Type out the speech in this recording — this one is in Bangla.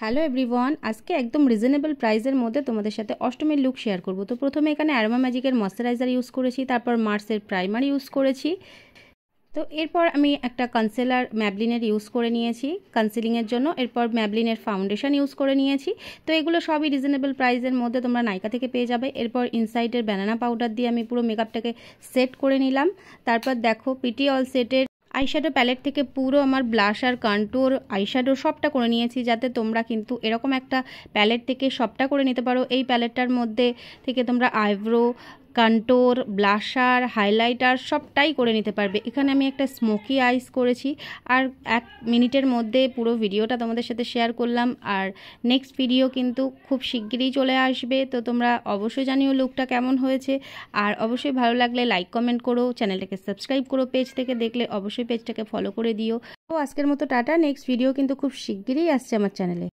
হ্যালো এভরিওয়ান, আজকে একদম রিজনেবল প্রাইসের মধ্যে তোমাদের সাথে অষ্টমীর লুক শেয়ার করব। তো প্রথমে এখানে অ্যারোমা ম্যাজিকের ময়শ্চারাইজার ইউজ করেছি, তারপর মার্সের প্রাইমার ইউজ করেছি। তো এরপর আমি একটা কনসিলার ম্যাবলিনের ইউজ করে নিয়েছি কনসিলিংয়ের জন্য। এরপর ম্যাবলিনের ফাউন্ডেশন ইউজ করে নিয়েছি। তো এগুলো সবই রিজনেবল প্রাইসের মধ্যে তোমরা নাইকা থেকে পেয়ে যাবে। এরপর ইনসাইডের ব্যানানা পাউডার দিয়ে আমি পুরো মেকআপটাকে সেট করে নিলাম। তারপর দেখো পিটি অল সেটের আইশ্যাডো প্যালেট থেকে পুরো আমার ব্লাশ আর কন্ট্যুর আইশ্যাডো সবটা করে নিয়েছি, যাতে তোমরা কিন্তু এরকম একটা প্যালেট থেকে সবটা করে নিতে পারো। এই প্যালেটটার মধ্যে থেকে তোমরা আইব্রো, কন্ট্যুর, ব্লাশার, হাইলাইটার সবটাই করে নিতে পারবে। এখানে আমি একটা স্মোকি আইস করেছি। আর 1 মিনিটের মধ্যে পুরো ভিডিওটা তোমাদের সাথে শেয়ার করলাম। আর নেক্সট ভিডিও কিন্তু খুব শিগগিরই চলে আসবে। তো তোমরা অবশ্যই জানিও লুকটা কেমন হয়েছে। আর অবশ্যই ভালো লাগলে লাইক কমেন্ট করো, চ্যানেলটাকে সাবস্ক্রাইব করো। পেজ থেকে দেখলে অবশ্যই পেজটাকে ফলো করে দিও। তো আজকের মতো টাটা। নেক্সট ভিডিও কিন্তু খুব শিগগিরই আসছে আমার চ্যানেলে।